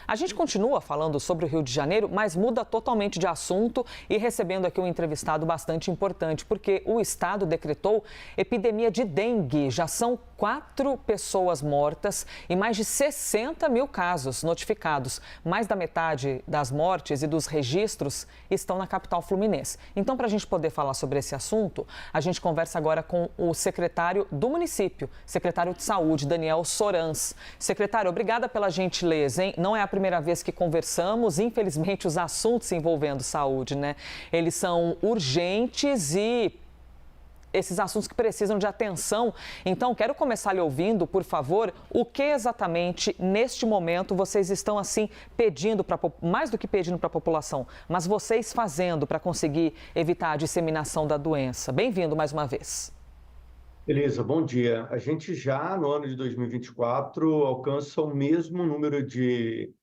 A gente continua falando sobre o Rio de Janeiro, mas muda totalmente de assunto e recebendo aqui um entrevistado bastante importante, porque o estado decretou epidemia de dengue. Já são 4 pessoas mortas e mais de 60 mil casos notificados. Mais da metade das mortes e dos registros estão na capital fluminense. Então, para a gente poder falar sobre esse assunto, a gente conversa agora com o secretário do município, secretário de Saúde, Daniel Sorans. Secretário, obrigada pela gentileza, hein? Não é a primeira vez que conversamos, infelizmente os assuntos envolvendo saúde, né? Eles são urgentes e esses assuntos que precisam de atenção. Então, quero começar lhe ouvindo, por favor, o que exatamente, neste momento, vocês estão, assim, pedindo, mais do que pedindo para a população, mas vocês fazendo para conseguir evitar a disseminação da doença. Bem-vindo mais uma vez. Beleza, bom dia. A gente já, no ano de 2024, alcança o mesmo número de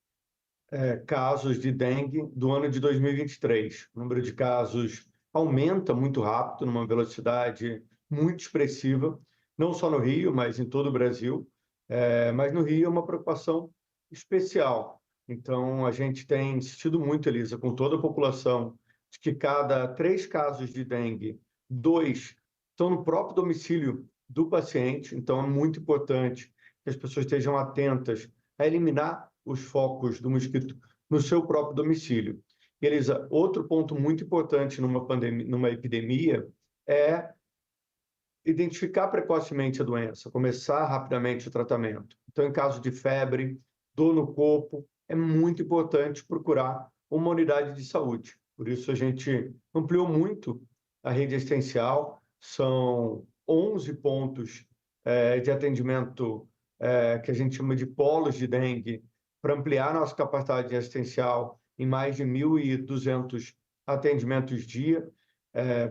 casos de dengue do ano de 2023. O número de casos aumenta muito rápido, numa velocidade muito expressiva, não só no Rio, mas em todo o Brasil. Mas no Rio é uma preocupação especial. Então, a gente tem insistido muito, Elisa, com toda a população, de que cada 3 casos de dengue, 2 estão no próprio domicílio do paciente. Então, é muito importante que as pessoas estejam atentas a eliminar os focos do mosquito no seu próprio domicílio. Elisa, outro ponto muito importante numa epidemia é identificar precocemente a doença, começar rapidamente o tratamento. Então, em caso de febre, dor no corpo, é muito importante procurar uma unidade de saúde. Por isso, a gente ampliou muito a rede assistencial. São 11 pontos de atendimento que a gente chama de polos de dengue, para ampliar nossa capacidade assistencial em mais de 1.200 atendimentos dia,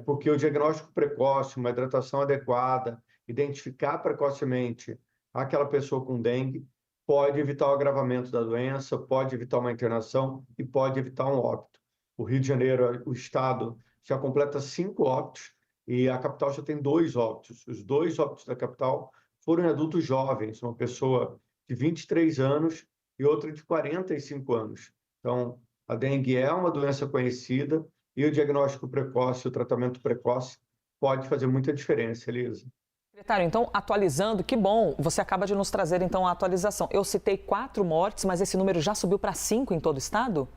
porque o diagnóstico precoce, uma hidratação adequada, identificar precocemente aquela pessoa com dengue, pode evitar o agravamento da doença, pode evitar uma internação e pode evitar um óbito. O Rio de Janeiro, o estado, já completa 5 óbitos e a capital já tem 2 óbitos. Os 2 óbitos da capital foram em adultos jovens, uma pessoa de 23 anos e outra de 45 anos. Então, a dengue é uma doença conhecida e o diagnóstico precoce, o tratamento precoce pode fazer muita diferença, Elisa. Secretário, então, atualizando, que bom, você acaba de nos trazer, então, a atualização. Eu citei 4 mortes, mas esse número já subiu para 5 em todo o estado?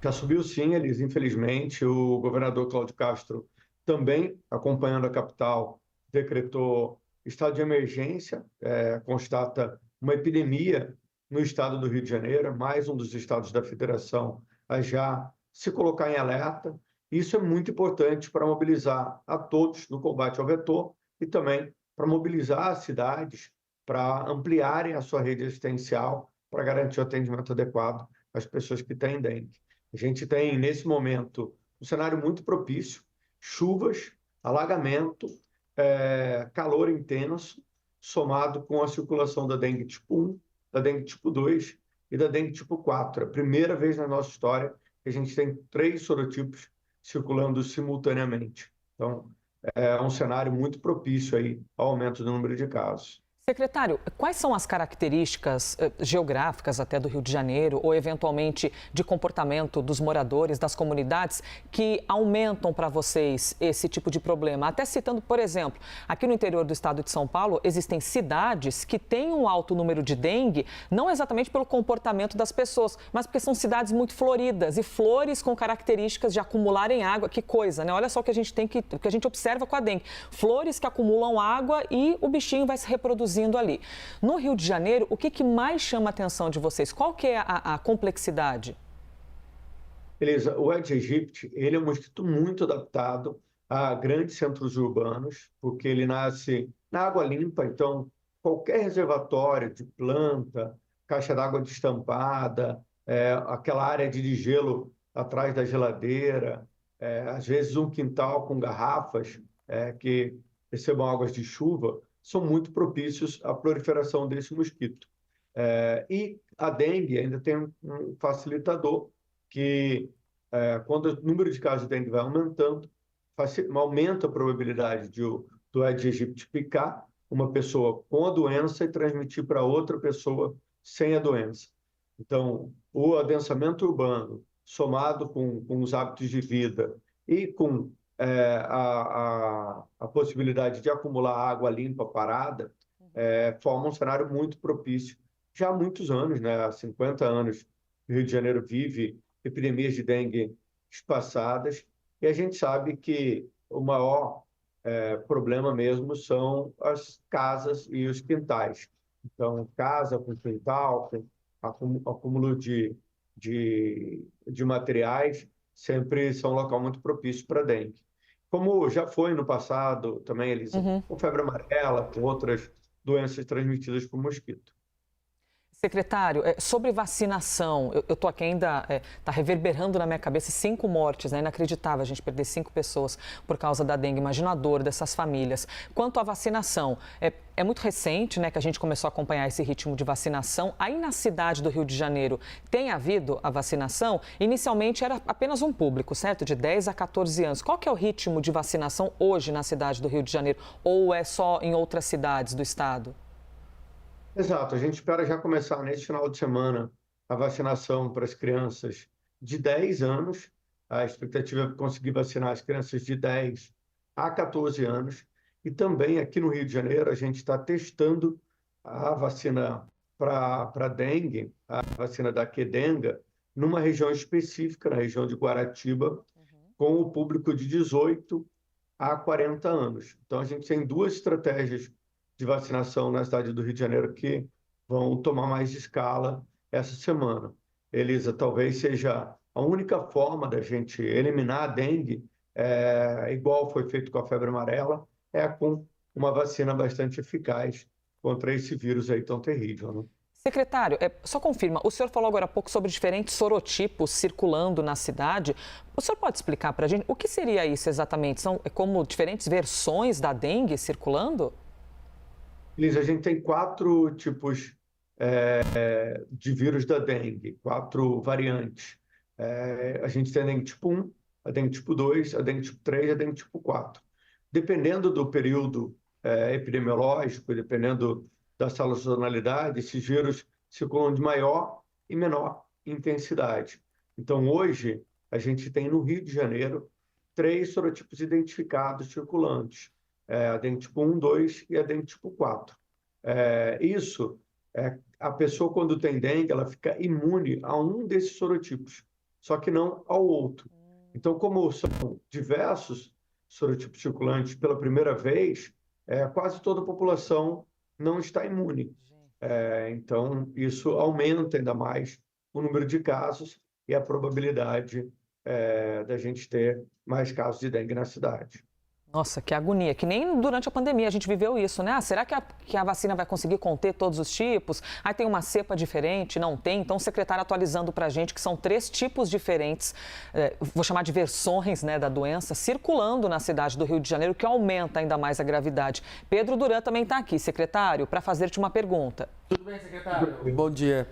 Já subiu sim, Elisa, infelizmente. O governador Cláudio Castro, também acompanhando a capital, decretou estado de emergência, constata uma epidemia no estado do Rio de Janeiro, mais um dos estados da federação a já se colocar em alerta. Isso é muito importante para mobilizar a todos no combate ao vetor e também para mobilizar as cidades para ampliarem a sua rede assistencial para garantir o atendimento adequado às pessoas que têm dengue. A gente tem, nesse momento, um cenário muito propício, chuvas, alagamento, calor intenso, somado com a circulação da dengue tipo 1, da dengue tipo 2 e da dengue tipo 4. É a primeira vez na nossa história que a gente tem 3 sorotipos circulando simultaneamente. Então, é um cenário muito propício aí ao aumento do número de casos. Secretário, quais são as características geográficas até do Rio de Janeiro ou eventualmente de comportamento dos moradores, das comunidades que aumentam para vocês esse tipo de problema? Até citando, por exemplo, aqui no interior do estado de São Paulo, existem cidades que têm um alto número de dengue, não exatamente pelo comportamento das pessoas, mas porque são cidades muito floridas e flores com características de acumularem água. Que coisa, né? Olha só o que a gente que a gente observa com a dengue. Flores que acumulam água e o bichinho vai se reproduzir ali. No Rio de Janeiro, o que mais chama a atenção de vocês? Qual que é a complexidade? Beleza, o Aedes aegypti, ele é um mosquito muito adaptado a grandes centros urbanos, porque ele nasce na água limpa. Então, qualquer reservatório de planta, caixa d'água destampada, aquela área de gelo atrás da geladeira, às vezes um quintal com garrafas que recebam águas de chuva, são muito propícios à proliferação desse mosquito. E a dengue ainda tem um facilitador, que quando o número de casos de dengue vai aumentando, aumenta a probabilidade do Aedes aegypti picar uma pessoa com a doença e transmitir para outra pessoa sem a doença. Então, o adensamento urbano, somado com os hábitos de vida e com a possibilidade de acumular água limpa parada, forma um cenário muito propício. Já há muitos anos, né, há 50 anos, o Rio de Janeiro vive epidemias de dengue espaçadas, e a gente sabe que o maior problema mesmo são as casas e os quintais. Então, casa com quintal, com acúmulo de materiais, sempre são um local muito propício para dengue. Como já foi no passado também, Elisa, Uhum. com febre amarela, com outras doenças transmitidas por mosquito. Secretário, sobre vacinação, eu estou aqui ainda, está reverberando na minha cabeça 5 mortes, né? Inacreditável a gente perder 5 pessoas por causa da dengue. Imagina a dor dessas famílias. Quanto à vacinação, é muito recente, né, que a gente começou a acompanhar esse ritmo de vacinação. Aí na cidade do Rio de Janeiro tem havido a vacinação? Inicialmente era apenas um público, certo? De 10 a 14 anos. Qual que é o ritmo de vacinação hoje na cidade do Rio de Janeiro? Ou é só em outras cidades do estado? Exato, a gente espera já começar neste final de semana a vacinação para as crianças de 10 anos. A expectativa é conseguir vacinar as crianças de 10 a 14 anos. E também aqui no Rio de Janeiro, a gente está testando a vacina para dengue, a vacina da Qdenga, numa região específica, na região de Guaratiba, com o público de 18 há 40 anos. Então, a gente tem duas estratégias de vacinação na cidade do Rio de Janeiro que vão tomar mais escala essa semana. Elisa, talvez seja a única forma da gente eliminar a dengue, igual foi feito com a febre amarela, é com uma vacina bastante eficaz contra esse vírus aí tão terrível, né? Secretário, só confirma, o senhor falou agora há pouco sobre diferentes sorotipos circulando na cidade. O senhor pode explicar para a gente o que seria isso exatamente? São como diferentes versões da dengue circulando? Elisa, a gente tem 4 tipos de vírus da dengue, 4 variantes. A gente tem a dengue tipo 1, a dengue tipo 2, a dengue tipo 3 e a dengue tipo 4. Dependendo do período epidemiológico, dependendo da sazonalidade, esses vírus circulam de maior e menor intensidade. Então, hoje, a gente tem no Rio de Janeiro 3 sorotipos identificados circulantes, a dengue tipo 1, 2 e a dengue tipo 4. A pessoa, quando tem dengue, ela fica imune a um desses sorotipos, só que não ao outro. Então, como são diversos sorotipos circulantes pela primeira vez, quase toda a população não está imune. Então, isso aumenta ainda mais o número de casos e a probabilidade da gente ter mais casos de dengue na cidade. Nossa, que agonia, que nem durante a pandemia a gente viveu isso, né? Ah, será que a vacina vai conseguir conter todos os tipos? Aí tem uma cepa diferente, não tem? Então o secretário atualizando para a gente que são 3 tipos diferentes, vou chamar de versões, né, da doença, circulando na cidade do Rio de Janeiro, que aumenta ainda mais a gravidade. Pedro Duran também está aqui, secretário, para fazer-te uma pergunta. Tudo bem, secretário? Bom dia.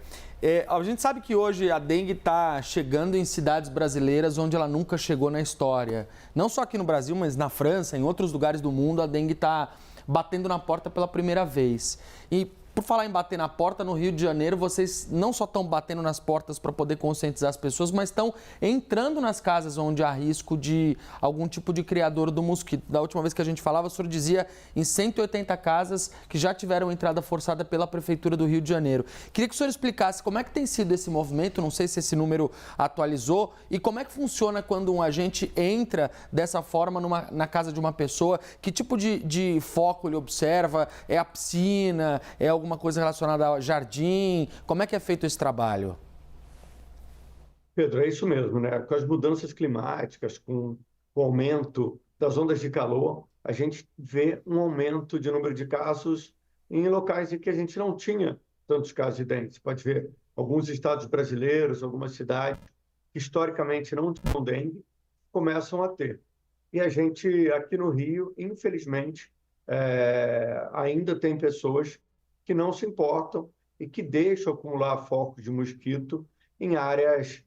A gente sabe que hoje a dengue está chegando em cidades brasileiras onde ela nunca chegou na história. Não só aqui no Brasil, mas na França, em outros lugares do mundo, a dengue está batendo na porta pela primeira vez. E por falar em bater na porta, no Rio de Janeiro, vocês não só estão batendo nas portas para poder conscientizar as pessoas, mas estão entrando nas casas onde há risco de algum tipo de criador do mosquito. Da última vez que a gente falava, o senhor dizia em 180 casas que já tiveram entrada forçada pela Prefeitura do Rio de Janeiro. Queria que o senhor explicasse como é que tem sido esse movimento, não sei se esse número atualizou, e como é que funciona quando um agente entra dessa forma na casa de uma pessoa, que tipo de foco ele observa, é a piscina, é alguma coisa relacionada ao jardim? Como é que é feito esse trabalho? Pedro, é isso mesmo, né? Com as mudanças climáticas, com o aumento das ondas de calor, a gente vê um aumento de número de casos em locais em que a gente não tinha tantos casos de dengue. Você pode ver alguns estados brasileiros, algumas cidades que historicamente não tinham dengue, começam a ter. E a gente, aqui no Rio, infelizmente, ainda tem pessoas que não se importam e que deixam acumular focos de mosquito em áreas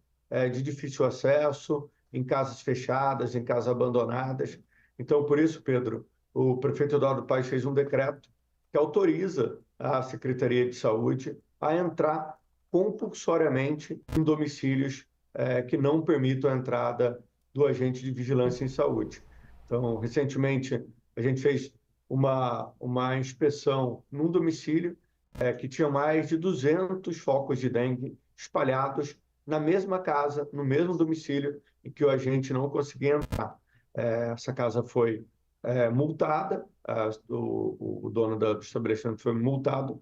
de difícil acesso, em casas fechadas, em casas abandonadas. Então, por isso, Pedro, o prefeito Eduardo Paes fez um decreto que autoriza a Secretaria de Saúde a entrar compulsoriamente em domicílios que não permitam a entrada do agente de vigilância em saúde. Então, recentemente, a gente fez uma inspeção num domicílio que tinha mais de 200 focos de dengue espalhados na mesma casa, no mesmo domicílio, em que o agente não conseguia entrar. Essa casa foi multada, o dono do estabelecimento foi multado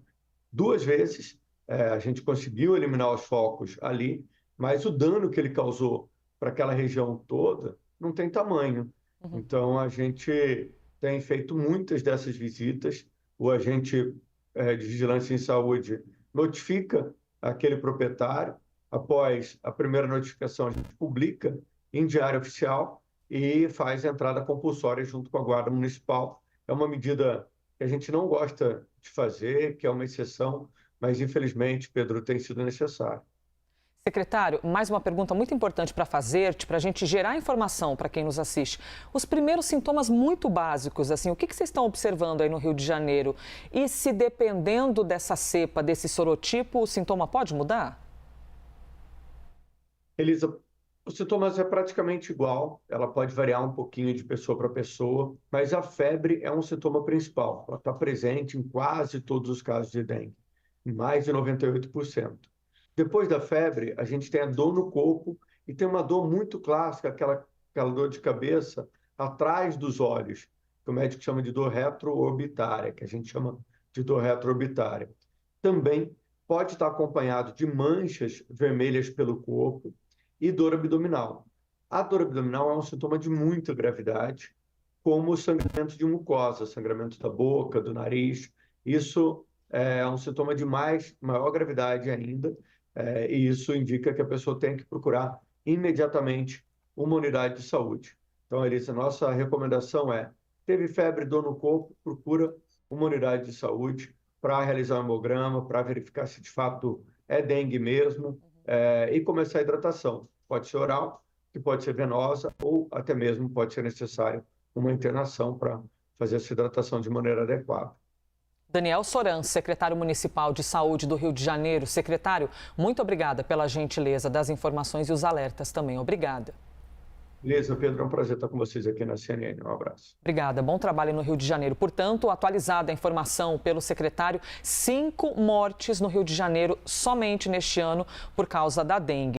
2 vezes. A gente conseguiu eliminar os focos ali, mas o dano que ele causou para aquela região toda não tem tamanho. Então, a gente tem feito muitas dessas visitas. O agente de vigilância em saúde notifica aquele proprietário. Após a primeira notificação, a gente publica em diário oficial e faz a entrada compulsória junto com a Guarda Municipal. É uma medida que a gente não gosta de fazer, que é uma exceção, mas infelizmente, Pedro, tem sido necessário. Secretário, mais uma pergunta muito importante para fazer-te, para a gente gerar informação para quem nos assiste. Os primeiros sintomas muito básicos, assim, o que vocês estão observando aí no Rio de Janeiro? E se dependendo dessa cepa, desse sorotipo, o sintoma pode mudar? Elisa, os sintomas é praticamente igual, ela pode variar um pouquinho de pessoa para pessoa, mas a febre é um sintoma principal. Ela está presente em quase todos os casos de dengue, em mais de 98%. Depois da febre, a gente tem a dor no corpo e tem uma dor muito clássica, aquela dor de cabeça atrás dos olhos, que o médico chama de dor retroorbitária, que a gente chama de dor retroorbitária. Também pode estar acompanhado de manchas vermelhas pelo corpo e dor abdominal. A dor abdominal é um sintoma de muita gravidade, como o sangramento de mucosa, sangramento da boca, do nariz. Isso é um sintoma de maior gravidade ainda, e isso indica que a pessoa tem que procurar imediatamente uma unidade de saúde. Então, Elisa, nossa recomendação teve febre, dor no corpo, procura uma unidade de saúde para realizar um hemograma, para verificar se de fato é dengue mesmo, e começar a hidratação. Pode ser oral, que pode ser venosa, ou até mesmo pode ser necessário uma internação para fazer essa hidratação de maneira adequada. Daniel Soran, secretário municipal de saúde do Rio de Janeiro. Secretário, muito obrigada pela gentileza das informações e os alertas também. Obrigada. Beleza, Pedro, é um prazer estar com vocês aqui na CNN. Um abraço. Obrigada. Bom trabalho no Rio de Janeiro. Portanto, atualizada a informação pelo secretário, 5 mortes no Rio de Janeiro somente neste ano por causa da dengue.